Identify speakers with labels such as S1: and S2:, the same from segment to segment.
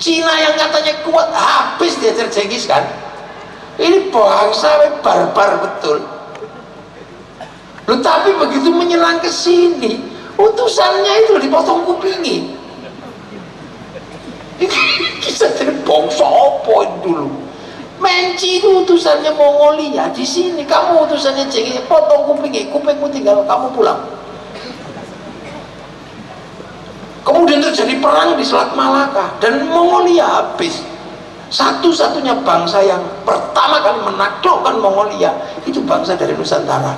S1: Cina yang katanya kuat habis diajar Jenghis kan. Ini bangsa barbar betul. Loh, tapi begitu menyerang ke sini, utusannya itu dipotong kupingi. Kisah dari bangsa apa dulu? Menci itu utusannya Mongolia, di sini kamu utusannya Jenghis, potong kupingi, kupingmu tinggal kamu pulang. Kemudian terjadi perang di Selat Malaka dan Mongolia habis. Satu-satunya bangsa yang pertama kali menaklukkan Mongolia itu bangsa dari Nusantara,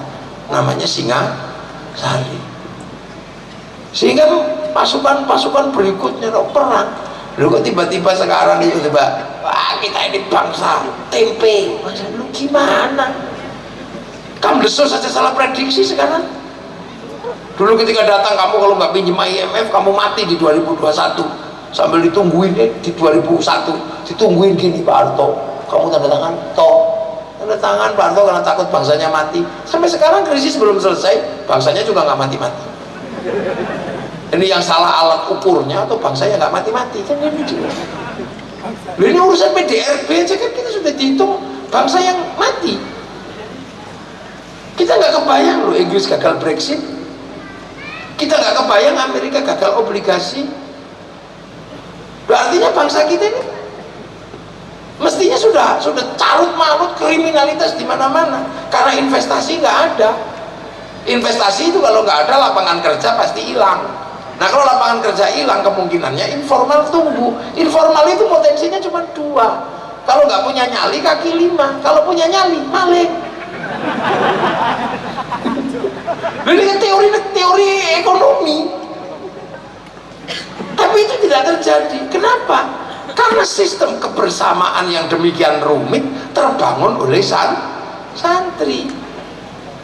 S1: namanya Singasari. Sehingga pasukan-pasukan berikutnya perang. Lu kok tiba-tiba sekarang itu tiba, wah kita ini bangsa tempe. Masa lu gimana? Kamdesos saja salah prediksi sekarang. Dulu ketika datang kamu kalau nggak pinjam IMF kamu mati di 2021. Sambil ditungguin di 2001 ditungguin gini, Pak Harto kamu tanda tangan, tanda tangan Pak Harto karena takut bangsanya mati. Sampai sekarang krisis belum selesai, bangsanya juga nggak mati-mati. Ini yang salah alat ukurnya atau bangsanya nggak mati-mati kan ini juga. Ini urusan PDRB aja kan kita sudah dihitung bangsa yang mati. Kita nggak kebayang loh Inggris gagal Brexit, kita nggak kebayang Amerika gagal obligasi. Artinya bangsa kita ini mestinya sudah carut marut kriminalitas di mana-mana karena investasi nggak ada. Investasi itu kalau nggak ada lapangan kerja pasti hilang. Nah kalau lapangan kerja hilang kemungkinannya informal tumbuh. Informal itu potensinya cuma 2. Kalau nggak punya nyali kaki 5, kalau punya nyali maling. Ini kan teori ekonomi. Tapi itu tidak terjadi. Kenapa? Karena sistem kebersamaan yang demikian rumit terbangun oleh santri.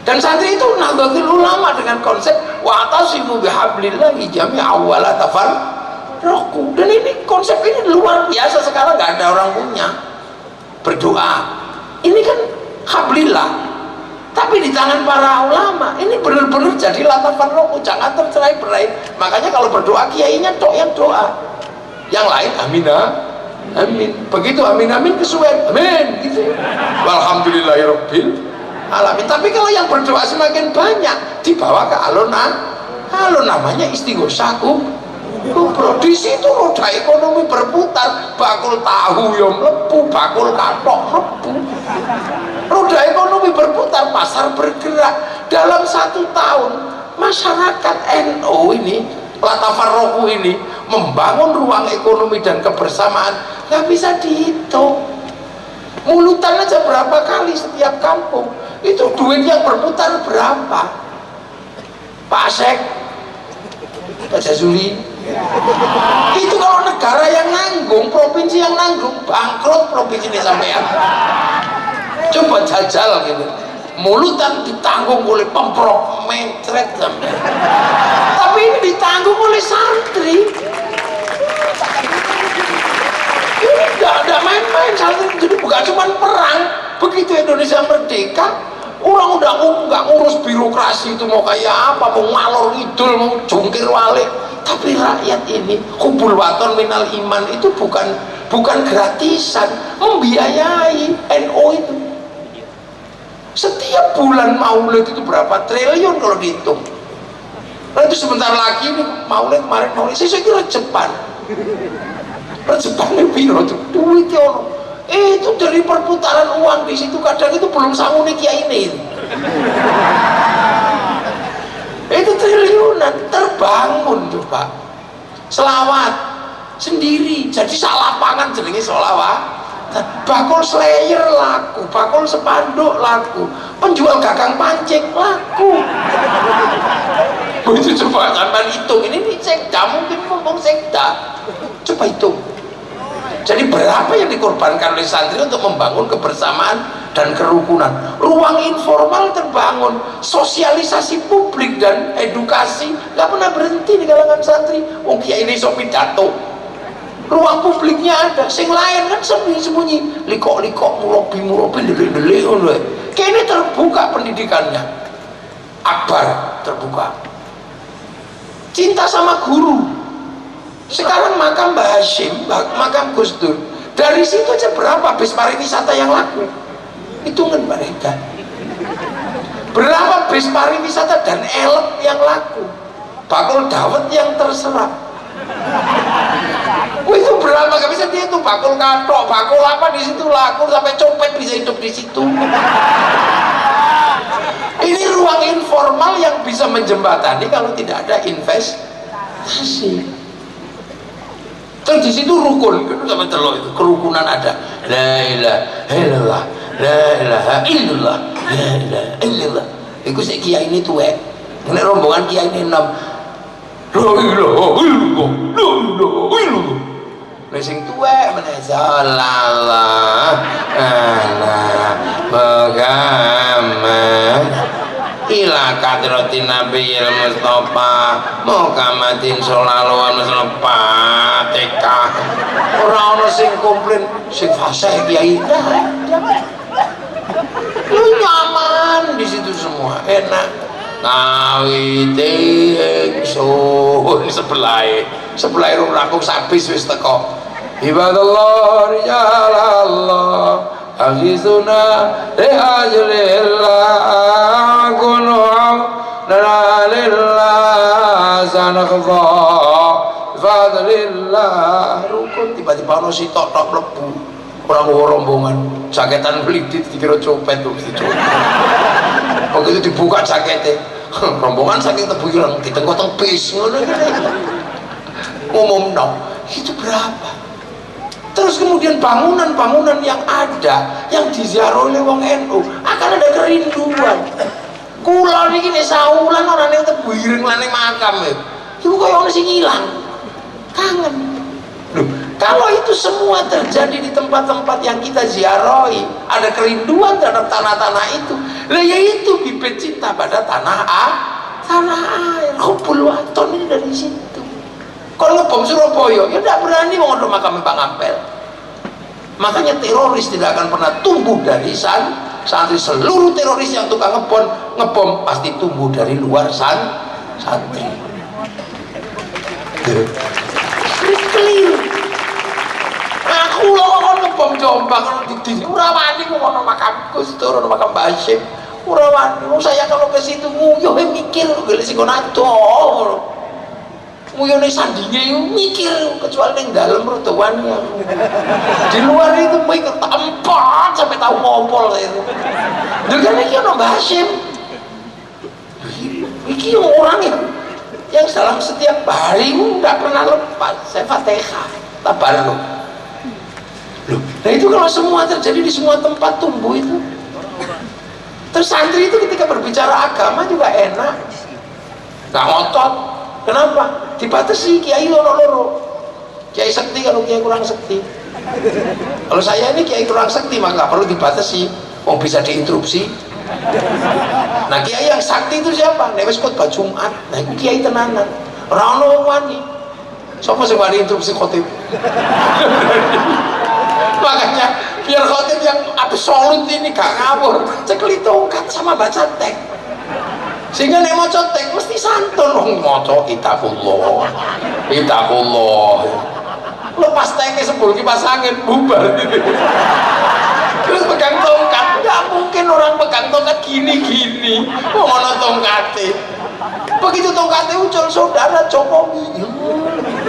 S1: Dan santri itu Nahdlatul Ulama dengan konsep wa'tasimu bihablillahi jami'an wa la tafarraqu. Dan ini konsep ini luar biasa, sekarang nggak ada orang punya. Berdoa. Ini kan hablillah. Tapi di tangan para ulama ini benar-benar jadi latafan roku, jangan tercerai-berai. Makanya kalau berdoa kiainya tok yang doa, yang lain amin amin. Begitu amin amin kesuwen amin gitu. Walhamdulillahirabbil alamin. Tapi kalau yang berdoa semakin banyak dibawa ke alun namanya istighosah kubro. Di situ roda ekonomi berputar, bakul tahu yang mlebu, bakul kathok mlebu. Roda ekonomi berputar, pasar bergerak. Dalam 1 tahun masyarakat NU ini, Latafarroku ini membangun ruang ekonomi dan kebersamaan nggak bisa dihitung. Mulutan aja berapa kali setiap kampung, itu duit yang berputar berapa? Pak Sek, Pak Jazuli, itu kalau negara yang nanggung, provinsi yang nanggung, bangkrut provinsi ini sampean. Coba jajal gitu, mulutan ditanggung oleh pemprov mencret sampean, tapi ini ditanggung oleh santri. Ini nggak ada main-main santri. Jadi bukan cuma perang. Begitu Indonesia merdeka, orang udah nggak ngurus birokrasi itu mau kayak apa, mau ngalor ngidul, mau jungkir walik. Tapi rakyat ini hubul waton minal iman itu bukan gratisan, membiayai NU itu. Setiap bulan maulid itu berapa triliun kalau dihitung. Nah itu sebentar lagi ini maulid, kemarin maulid, saya kira Jepang. Rejepannya biro tuh duitnya orang. Itu dari perputaran uang di situ kadang itu belum sanggup nih kiai ini. Itu triliunan terbangun tuh Pak. Selawat sendiri jadi salapangan jenenge selawat. Bakul slayer laku, bakul sepanduk laku, penjual gagang pancing laku. Begitu coba sampai hitung, ini di sekda mungkin ngomong sekda, coba hitung. Jadi berapa yang dikorbankan oleh santri untuk membangun kebersamaan dan kerukunan? Ruang informal terbangun, sosialisasi publik dan edukasi nggak pernah berhenti di kalangan santri. Oh kiai ini sok pidato, ruang publiknya ada, sing lain kan sembunyi-sembunyi, likok-likok, murobi, delik-delik, kayaknya terbuka pendidikannya, akbar terbuka, cinta sama guru, Sekarang makam Mbah Hashim, makam Gus Dur, dari situ aja berapa bis pariwisata yang laku, hitungan mereka. Berapa bis pariwisata dan elek yang laku, bakul dawet yang terserap. Itu berapa, gak bisa dihitung. Bakul katok, bakul apa di situ laku, sampai copet bisa hidup di situ. Ini ruang informal yang bisa menjembatani kalau tidak ada investasi. Terus di situ rukun, sampai telur itu kerukunan ada. La ilaha illallah, la ilaha illallah, la ilaha illallah. Iku sik kiai ini tuwek. Nek rombongan kiai ini 6. La ilaha illallah, la ilaha illallah. Lah sing tuwek meneh sallallahu ala Muhammad ila kadratin nabiyil mustafa Muhammadin sallallahu alaihi wasallam. Fatihah. Ora ono sing komplain sing fasih kiai. Lu nyaman di situ semua, enak. Ngawiti ingsun sebelah rung rampung sabis wis teko. Ibadallah rijalallah azizuna liajlillah kunu'am nalalillah sanakha fadlillah. Rukun tiba-tiba ono sitok tok mlebu orang rombongan jaketan pelidit dikira copet tuh mesti copet. Begitu dibuka jaketnya rombongan saking tebu ireng ditengok-tengok bis ngono ngomong itu berapa. Terus kemudian bangunan-bangunan yang ada yang diziarahi oleh wong NU akan ada kerinduan. Kula niki nek saulan ora ning tebu ireng lan ning makam iku koyo ono sing ilang. Kangen. Loh, kalau itu semua terjadi di tempat-tempat yang kita ziarahi, ada kerinduan terhadap tanah-tanah itu. Lah ya itu bibit cinta pada tanah air. Hubbul waton ini dari situ. Kalau ngebom Surabaya, ya tidak berani mengondo makam Pak Ngampel. Makanya teroris tidak akan pernah tumbuh dari santri. Seluruh teroris yang tukang ngebom pasti tumbuh dari luar santri. Clear. Aku loh ngebom Jombang di Urawani ngono makam Gus Dur, makam Mbah Hashim. Urawani, saya kalau ke situ nguyuh mikir gele sing ado. Nguyone sandinge mikir kecuali ning dalem rodoan ya. Di luar itu mikir tempat sampai tahu ngompol saya. Dengan iki ono Mbah Hashim. Iki orang yang dalam setiap hari enggak pernah lepas saya Fatihah tabarruk. Loh, nah itu kalau semua terjadi di semua tempat tumbuh itu. Terus santri itu ketika berbicara agama juga enak. Enggak ngotot. Kenapa? Dibatasi kiai loro-loro. Kiai sekti kalau kiai kurang sekti. Kalau saya ini kiai kurang sekti maka perlu dibatasi. Oh bisa diinterupsi. Nah kiai yang sakti itu siapa? Nek wis khotbah Jumat. Nah itu kiai tenanan. Ora ono wong wani. Sopo sing wani interupsi khotib? Makanya biar khotib yang absolut ini gak ngawur, cekli tongkat sama baca teks. Sehingga nek maca teks mesti santun wong maca itaqullah. Lepas teks sebul kipas angin bubar. Terus pegang tongkat, nggak mungkin orang pegang tongkat gini-gini mau mana tongkatnya. Begitu tongkatnya ucul saudara Jokowi.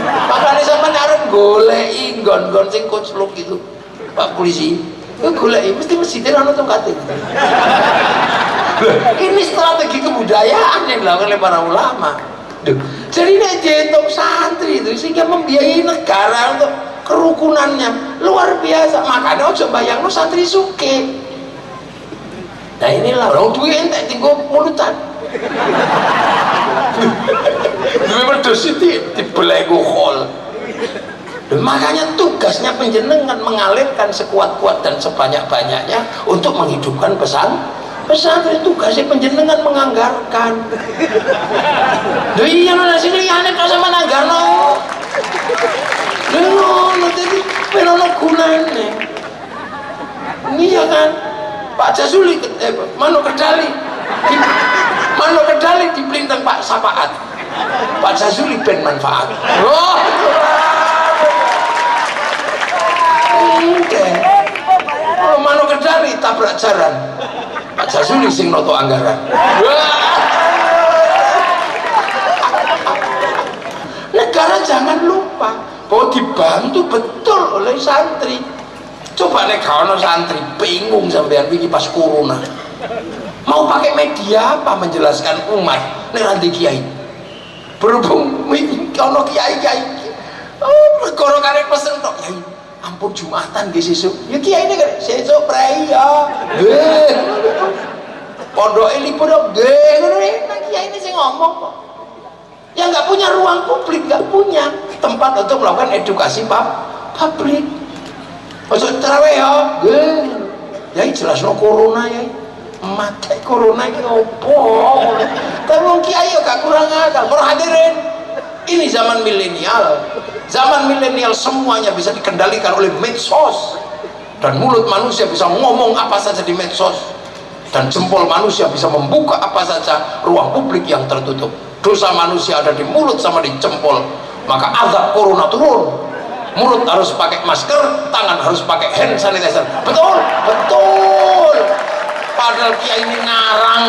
S1: Makanya sama nyarep golei gon-gon sing kocluk gitu Pak polisi itu golei mesti ada tongkatnya. Ini strategi kebudayaan yang dilakukan oleh para ulama. Jadi ini jentok santri itu sehingga membiayai negara untuk kerukunannya luar biasa. Makanya ojo bayangno santri suke. Nah inilah orang duwe entek tinggo mulutan. Duwe wedhus iki dibelenggu khol. Makanya tugasnya penjenengan mengalirkan sekuat-kuat dan sebanyak-banyaknya untuk menghidupkan pesantren. Tugasnya penjenengan menganggarkan. Lho iya nang sing liyane kok sama nanggarno. Lho jadi penono gunane. Iya kan? Pak Jasuli Mano Kedali dipelintang Pak Sapaat. Pak Jasuli ben manfaat. Oh ajaran. Pak Jazuli sing noto anggaran. Negara jangan lupa bahwa dibantu betul oleh santri. Coba nek kawan santri bingung sampean iki pas corona mau pakai media apa menjelaskan umat nek nanti kiai berhubung ono kiai negara karek pesen tok kiai ampun Jumatan nggih sesuk ya kiai ini kan sesuk prei ya pondoke libur nggih ngono nek kiai ini sing ngomong kok yang nggak punya ruang publik, nggak punya tempat untuk melakukan edukasi publik. Masuk terawih ya, ya jelas no corona ya, mati corona ini opo. Tapi wong kiai gak kurang akal, kurang hadirin. Ini zaman milenial semuanya bisa dikendalikan oleh medsos dan mulut manusia bisa ngomong apa saja di medsos dan jempol manusia bisa membuka apa saja ruang publik yang tertutup. Dosa manusia ada di mulut sama di jempol, maka azab corona turun. Mulut harus pakai masker, tangan harus pakai hand sanitizer. Betul, betul. Padahal kiai ini ngarang.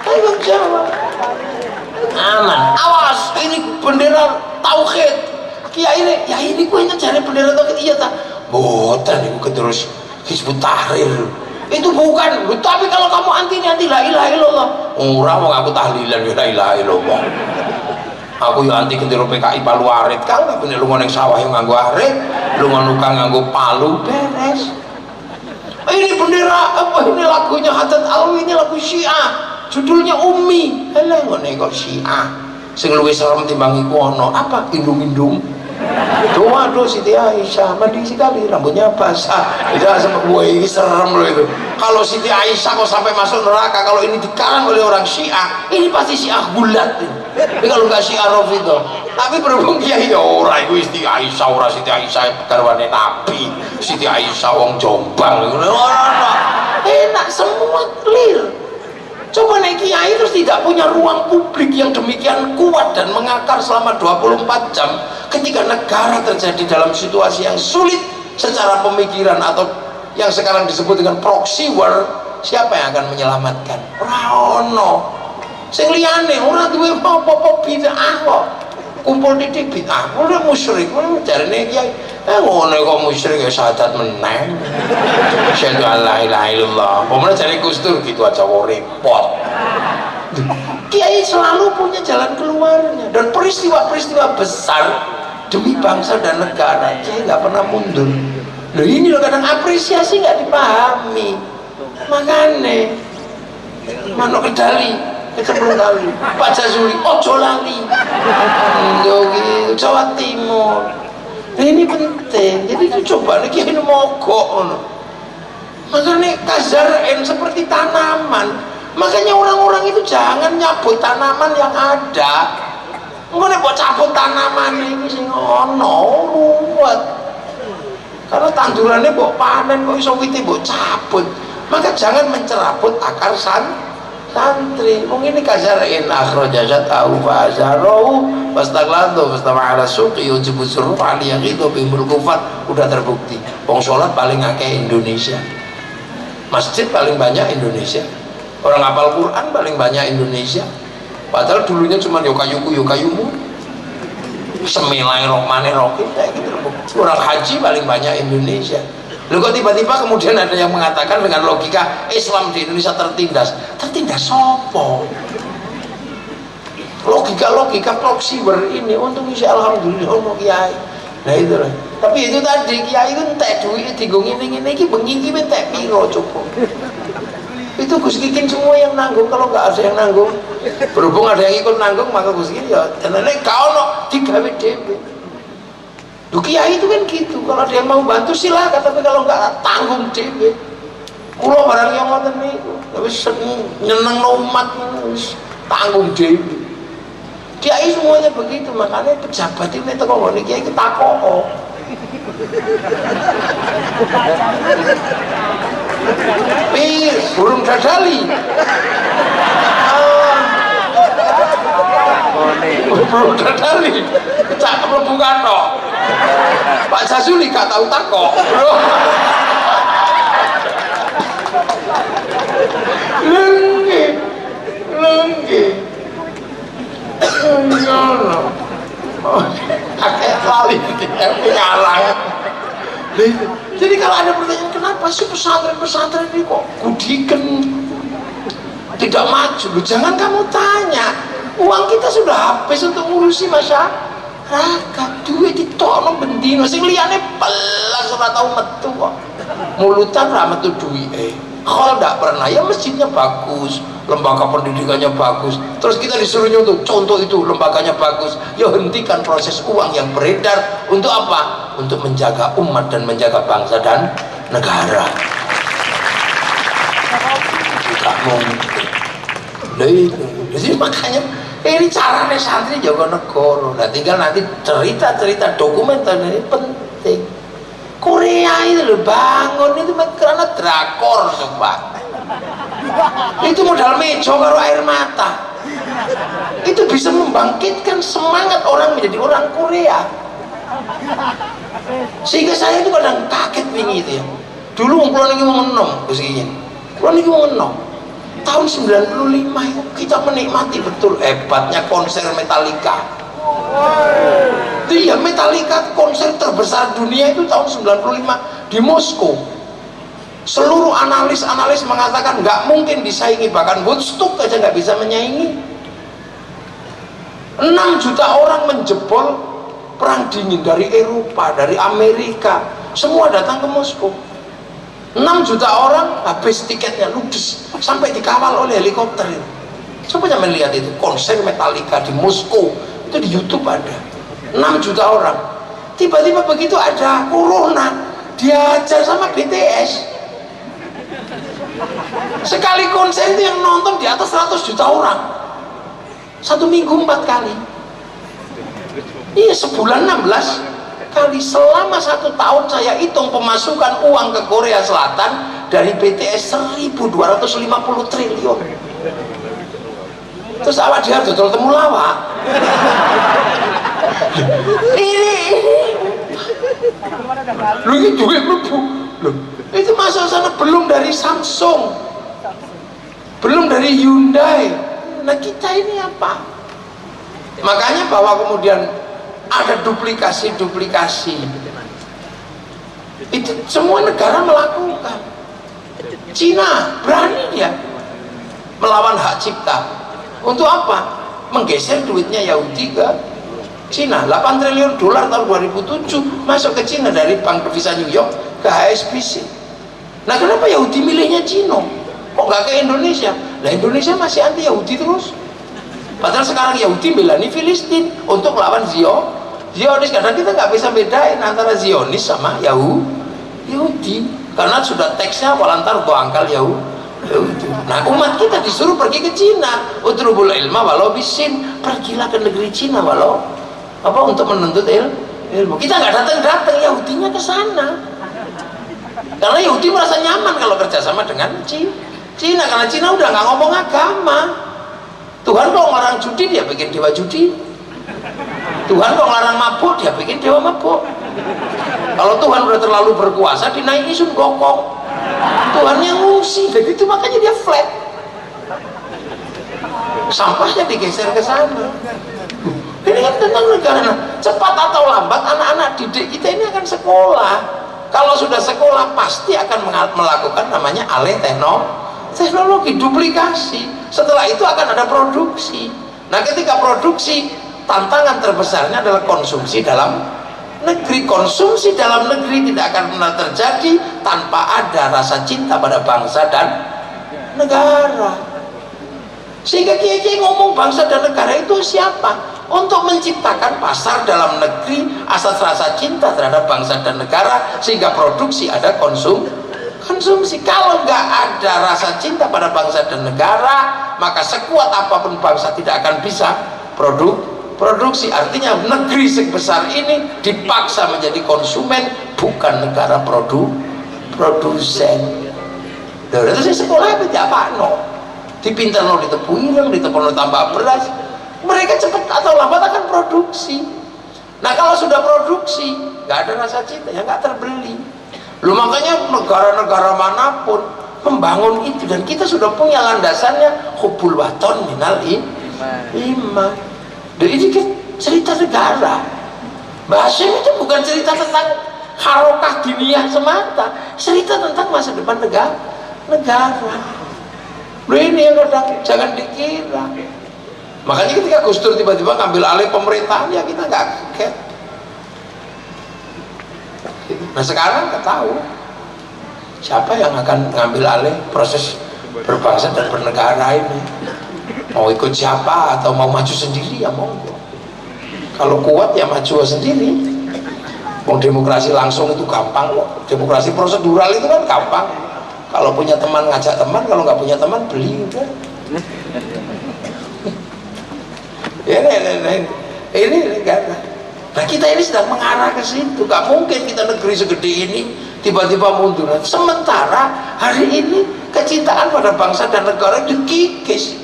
S1: Ayo jawab. Aman. Awas, ini bendera tauhid. Kiai ini, ya ini kuenya cari bendera tauhid iya tak? Boten iku terus Hizbut Tahrir. Itu bukan, tapi kalau kamu anti la ilaha illallah. Ora wong aku tahlilan ya la ilaha illallah. Aku ya anti gendera PKI Palu Arit kan gak bener lunga ning sawah yang nganggo arit, lunga nukang nganggo palu beres. Ini bendera apa ini lagunya Haddad Alwi, ini lagu Syiah. Judulnya Ummi. Halah ngene kok Syiah. Sing luwih serem timbang iku ana apa indung-indung. Aduh Siti Aisyah mandi sekali rambutnya basah itu wah ini serem loh itu. Kalau Siti Aisyah kok sampai masuk neraka kalau ini dikarang oleh orang Syiah ini pasti Syiah gulat ini kalau nggak Syiah Rafidhah. Tapi berhubung kiai ya ora iku Siti Aisyah ora Siti Aisyah garwane Nabi Siti Aisyah wong Jombang enak semua clear. Coba naik kiai terus tidak punya ruang publik yang demikian kuat dan mengakar selama 24 jam ketika negara terjadi dalam situasi yang sulit secara pemikiran atau yang sekarang disebut dengan proxy war, siapa yang akan menyelamatkan? Ora ono. Sing liyane ora duwe apa-apa bid'ah kok. Kumpul titik bid'ah, ora musyrik, ora jarene kiai. Ngono kok musyrik ya syahadat meneng. Syahadu la ilaha illallah. Pemenang jare Gus Dur gitu aja kok repot. Kiai selalu punya jalan keluarnya dan peristiwa-peristiwa besar demi bangsa dan negara kiai nggak pernah mundur. Loh ini loh kadang apresiasi nggak dipahami. Makanya Mano Kedali sebelum kali Pak Jazuli ojo lali Yogi Jawa Timur. Nah, ini penting. Jadi itu coba nih kiai mogok. Makanya kazar'in seperti tanaman. Makanya orang-orang itu jangan nyabut tanaman yang ada. Engko nek mbok cabut tanaman iki sing ono ruwet. Karena tandurannya mbok panen kok iso wite mbok cabut. Maka jangan mencerabut akar santri. Wong ini kazar'in akhrajat au fa'azarahu fastaghladu fastama'ala suqi yujibu suruf ali yaqidu bimul kufar. Udah terbukti. Wong salat paling akeh Indonesia. Masjid paling banyak Indonesia. Orang hafal Quran paling banyak Indonesia. Padahal dulunya cuma yukayumu Bismillahirrahmanirrahim kayak gitu. Orang haji paling banyak Indonesia. Loh kok tiba-tiba kemudian ada yang mengatakan dengan logika Islam di Indonesia tertindas. Tertindas sopo? Logika proxy ini untung isi alhamdulillah ono kiai. Nah itu lah. Tapi itu tadi kiai itu entek duit digo ngene-ngene iki bengi iki entek piro coba. Itu Gus Kikin semua yang nanggung. Kalau nggak ada yang nanggung, berhubung ada yang ikut nanggung maka Gus Kikin ya tenan kau no digawe dhewe. Duh kiai itu kan gitu, kalau ada yang mau bantu silakan, tapi kalau nggak tanggung dhewe. Kula barang yang ngoten niku wis nyeneng umat wis tanggung dhewe. Kiai semuanya begitu, makanya pejabat ini teko ngene kiai ketakok. Burung dadali burung dadali cak mlebu kathok Pak Jazuli gak tau takok Lengge ngono kakek lali ngalang. Jadi kalau ada pertanyaan kenapa sih pesantren ini kok gudikan tidak maju, jangan kamu tanya, uang kita sudah habis untuk ngurusi masyarakat, duit ditolong bendino sing liyane belas ora tau metu kok, mulutan ra metu duwike. Kalau tidak pernah, ya masjidnya bagus, lembaga pendidikannya bagus, terus kita disuruh nyontoh, contoh itu lembaganya bagus, ya hentikan proses uang yang beredar. Untuk apa? Untuk menjaga umat dan menjaga bangsa dan negara. Tidak mungkin. Jadi makanya ini caranya santri jaga negara. Nah tinggal nanti cerita-cerita dokumenter ini penting. Korea itu loh bangun itu karena drakor sumpah. Itu modal mejo karo air mata. Itu bisa membangkitkan semangat orang menjadi orang Korea. Sehingga saya itu kadang kaget wingi itu ya. Dulu kula niki mau ngenom Gus Iyin. Kula niki mau ngenom. Tahun 95 itu kita menikmati betul hebatnya konser Metallica. Iya, Metallica konser terbesar dunia itu tahun 95 di Moskow. Seluruh analis mengatakan nggak mungkin disaingi, bahkan Woodstock aja nggak bisa menyaingi. 6 juta orang menjebol perang dingin dari Eropa, dari Amerika, semua datang ke Moskow. 6 juta orang habis tiketnya ludes, sampai dikawal oleh helikopter itu. Coba jangan lihat itu konser Metallica di Moskow, itu di YouTube ada. 6 juta orang. Tiba-tiba begitu ada corona, diajar sama BTS. Sekali konser itu yang nonton di atas 100 juta orang. 1 minggu 4 kali. Iya, sebulan 16 kali. Selama 1 tahun saya hitung pemasukan uang ke Korea Selatan dari BTS 1.250 triliun. Terus awak dia dodol temulawak. ini lu ini duit mlebu. Itu masuk sana belum dari Samsung, belum dari Hyundai. Nah kita ini apa? Makanya bahwa kemudian ada duplikasi itu semua negara melakukan. Cina berani dia melawan hak cipta. Untuk apa? Menggeser duitnya Yahudi ke Cina. 8 triliun dolar tahun 2007 masuk ke Cina dari Bank Devisa New York ke HSBC. Nah kenapa Yahudi milihnya Cina? Kok nggak ke Indonesia? Nah Indonesia masih anti Yahudi terus. Padahal sekarang Yahudi belani Filistin untuk melawan Zionis. Karena kita nggak bisa bedain antara Zionis sama Yahudi. Karena sudah teksnya walantar boangkal Yahudi. Nah umat kita disuruh pergi ke Cina, utrubul ilma walau bisin, pergilah ke negeri Cina walau apa untuk menuntut ilmu. Kita nggak datang Yahudinya ke sana, karena Yahudi merasa nyaman kalau kerjasama dengan Cina, karena Cina udah nggak ngomong agama. Tuhan kok ngelarang judi, dia bikin dewa judi. Tuhan kok ngelarang mabuk, dia bikin dewa mabuk. Kalau Tuhan udah terlalu berkuasa, dinaiki sun gokong. Tuhan yang ngungsi, jadi itu makanya dia flat. Sampahnya digeser ke sana. Ini kan tentang negara. Cepat atau lambat anak-anak didik kita ini akan sekolah. Kalau sudah sekolah pasti akan melakukan namanya alih teknologi, duplikasi. Setelah itu akan ada produksi. Nah ketika produksi, tantangan terbesarnya adalah konsumsi dalam negeri. Konsumsi dalam negeri tidak akan pernah terjadi tanpa ada rasa cinta pada bangsa dan negara. Sehingga kiai-kiai ngomong bangsa dan negara itu siapa? Untuk menciptakan pasar dalam negeri asas rasa cinta terhadap bangsa dan negara, sehingga produksi ada konsumsi. Kalau nggak ada rasa cinta pada bangsa dan negara, maka sekuat apapun bangsa tidak akan bisa produksi. Artinya negeri sebesar ini dipaksa menjadi konsumen, bukan negara produsen. Terus sekolah itu apa no? Dipintar no ditepui yang ditepun tambah beras. Mereka cepat atau lambat akan produksi. Nah kalau sudah produksi nggak ada rasa cinta, ya nggak terbeli. Lu makanya negara-negara manapun membangun itu, dan kita sudah punya landasannya hubbul waton minal iman. Dan ini kan cerita negara. Mbah Hashim itu bukan cerita tentang harokah diniyah semata, cerita tentang masa depan negara. Loh, ini yang kadang jangan dikira. Makanya ketika Gus Dur tiba-tiba ngambil alih pemerintahan, ya kita nggak kaget. Nah sekarang kita tahu siapa yang akan ngambil alih proses berbangsa dan bernegara ini. Mau ikut siapa atau mau maju sendiri, ya monggo. Kalau kuat ya maju sendiri. Mau demokrasi langsung itu gampang kok. Demokrasi prosedural itu kan gampang. Kalau punya teman ngajak teman, kalau nggak punya teman beli udah. Ya, ini negara. Nah kita ini sedang mengarah ke situ. Gak mungkin kita negeri segede ini tiba-tiba mundur. Sementara hari ini kecintaan pada bangsa dan negara dikikis.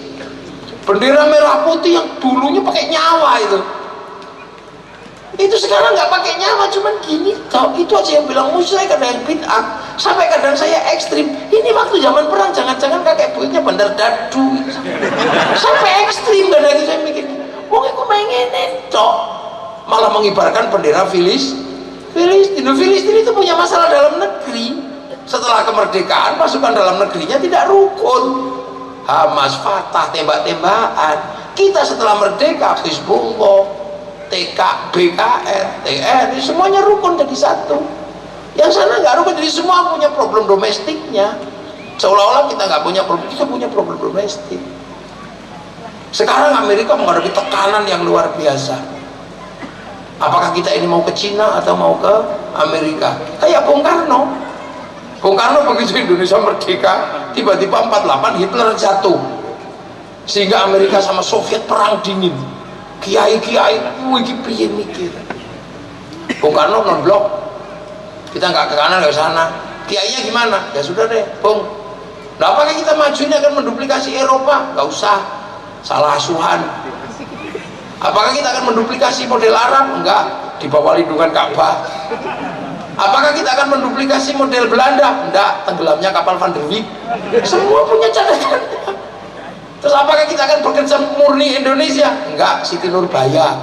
S1: Bendera merah putih yang dulunya pakai nyawa itu sekarang nggak pakai nyawa, cuman gini toh. Itu aja yang bilang musuh, kadang yang bid'ah, sampai kadang saya ekstrim. Ini waktu zaman perang jangan-jangan kakek buyutnya bandar dadu sampai ekstrim. Kadang itu saya mikir, wong aku pengen toh, malah mengibarkan bendera Filistin itu punya masalah dalam negeri. Setelah kemerdekaan pasukan dalam negerinya tidak rukun. Hamas, Fatah, tembak-tembakan. Kita setelah merdeka, Hizbullah, TK, BKR, TNI, semuanya rukun jadi satu. Yang sana nggak rukun, jadi semua punya problem domestiknya. Seolah-olah kita nggak punya problem, kita punya problem domestik. Sekarang Amerika menghadapi tekanan yang luar biasa. Apakah kita ini mau ke Cina atau mau ke Amerika? Kayak Bung Karno begitu Indonesia merdeka, tiba-tiba 48 Hitler jatuh, sehingga Amerika sama Soviet perang dingin. Kiai-kiai wih piye mikir. Bung Karno non blok, kita nggak ke kanan nggak ke sana. Kiainya gimana? Ya sudah deh Bung, nah apakah kita maju ini akan menduplikasi Eropa? Nggak usah, salah asuhan. Apakah kita akan menduplikasi model Arab? Enggak, di bawah lindungan Ka'bah. Apakah kita akan menduplikasi model Belanda? Enggak, tenggelamnya kapal Van der Wijk. Semua punya catatan. Terus apakah kita akan bekerja murni Indonesia? Enggak, Siti Nurbaya.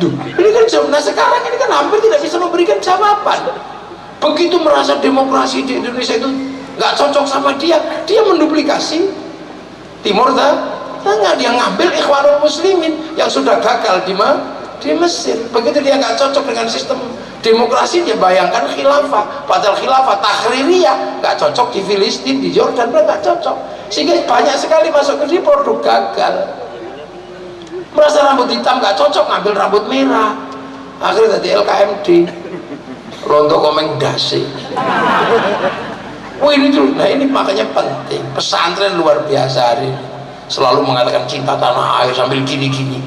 S1: Duh, ini kan jawab. Nah sekarang ini kan hampir tidak bisa memberikan jawaban. Begitu merasa demokrasi di Indonesia itu nggak cocok sama dia menduplikasi Timur Tengah. Dia ngambil Ikhwanul Muslimin yang sudah gagal di Mesir. Begitu dia nggak cocok dengan sistem demokrasi, dia bayangkan khilafah, padahal khilafah tahririyah nggak cocok di Filistin, di Jordan nggak cocok, sehingga banyak sekali masuk ke sini produk gagal. Merasa rambut hitam nggak cocok, ngambil rambut merah, akhirnya jadi LKMD, Rondo Komeng Dasi. Wah ini tuh, nah ini makanya penting. Pesantren luar biasa hari ini selalu mengatakan cinta tanah air sambil gini-gini.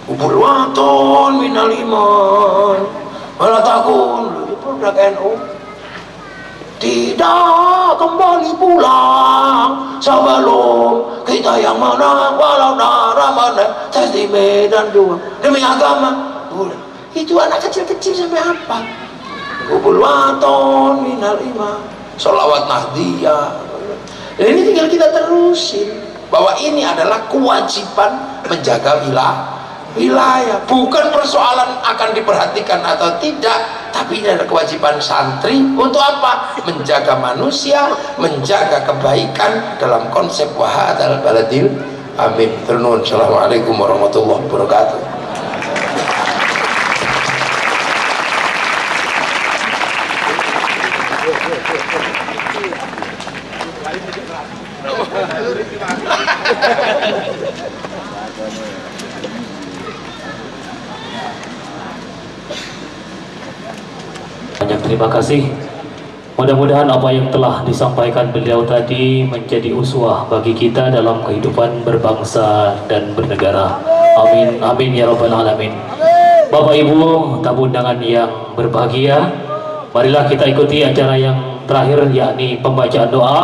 S1: Ubul waton minal iman wala takun, itu produk NU. Tidak kembali pulang sebelum kita yang menang, walau darah mana di medan juang demi agama. Itu anak kecil-kecil sampai apa? Ubul waton minal iman, sholawat nahdiyah. Dan ini tinggal kita terusin bahwa ini adalah kewajiban menjaga wilayah, bukan persoalan akan diperhatikan atau tidak, tapi ini adalah kewajiban santri untuk apa? Menjaga manusia, menjaga kebaikan dalam konsep wahadal baladil amin. Terunun. Assalamualaikum warahmatullahi wabarakatuh.
S2: Banyak terima kasih. Mudah-mudahan apa yang telah disampaikan beliau tadi menjadi uswah bagi kita dalam kehidupan berbangsa dan bernegara. Amin, amin ya rabbal alamin. Bapak Ibu tamu undangan yang berbahagia, marilah kita ikuti acara yang terakhir, yakni pembacaan doa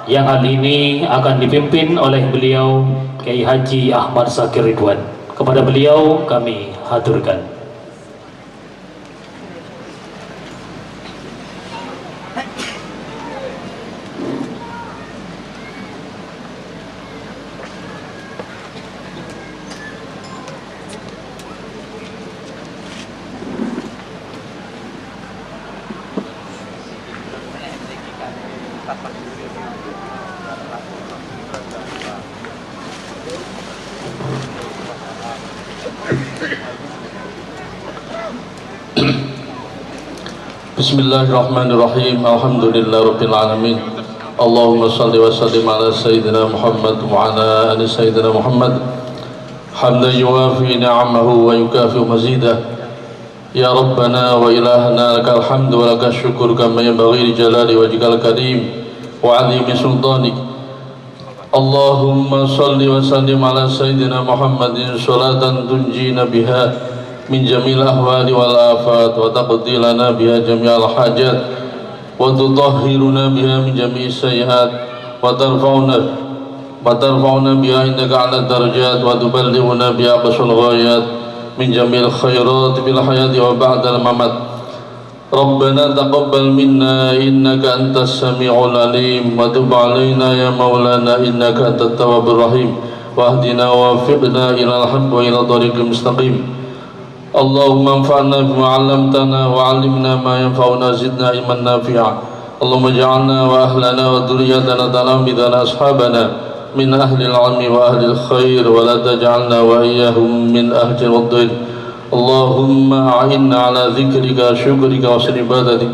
S2: yang hari ini akan dipimpin oleh beliau Kiai Haji Ahmad Zakir Ridwan. Kepada beliau kami haturkan.
S3: Bismillahirrahmanirrahim. Alhamdulillahirabbil alamin. Allahumma shalli wa sallim ala sayyidina Muhammad wa ala ali sayyidina Muhammad. Hamdan yuwafi ni'amahu wa yukafi mazidah. Ya Rabbana wa ilahana lakal hamdu wa lakal syukur kama yanbaghi li jalali wajhikal karim wa 'azimi sultanik. Allahumma shalli wa sallim ala sayyidina Muhammadin salatan tunjina biha min jamil ahwali wal afat wa taqdi lana biha jami'al hajat wa tutahhiruna biha min jami'is sayyi'at wa tarfa'una biha indaka 'ala darajat wa tuballighuna biha aqsal ghayat min jamil khairat fil hayati wa ba'dal mamat. Rabbana taqabbal minna innaka antas sami'ul alim wa tub 'alaina ya maulana innaka antat tawwabur rahim wa hdina wa waffiqna ila al-haqq wa ila tariqil mustaqim. Allahumma anfa'na bima 'allamtana wa 'allimna ma yanfa'una zidna ilman nafi'a. Allahumma ij'alna wa ahlana wa dhurriyyatana talamidana ashabana min ahli al-'ilmi wa ahli al-khair wa la taj'alna wa iyyahum min ahli al-dhil. Allahumma a'inna 'ala dhikrika syukrika wa husni ibadatik.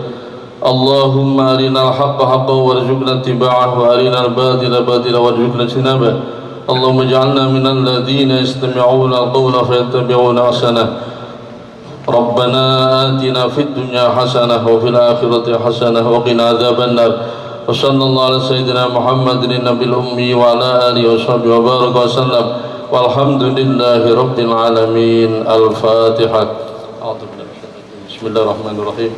S3: Allahumma arina al-haqqa haqqan warzuqna ittiba'ahu wa arina al-batila batilan warzuqna ijtinabah. Allahumma ij'alna minal ladzina yastami'una al-qawla fayattabi'una ahsanah. Rabbana atina fid dunya hasanah wa fil akhirati hasanah wa qina adzaban nar. Wa sallallahu ala sayyidina Muhammadin nabiyil ummi wa ala alihi wa sahbihi wa baraka wa sallam. Walhamdulillahi rabbil alamin. Al-Fatihah. Bismillahirrahmanirrahim.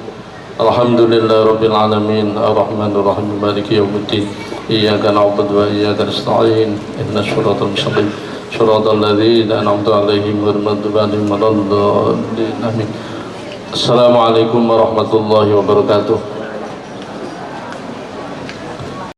S3: Alhamdulillahi rabbil alamin. Ar-Rahmanir Rahim. Maliki yaumiddin. Iyyaka na'budu wa iyyaka nasta'in. Ihdinas siratal mustaqim. Shiratal ladzina an'amta 'alaihim ghairil maghdubi 'alaihim waladdallin. Amin. Assalamualaikum warahmatullahi wabarakatuh.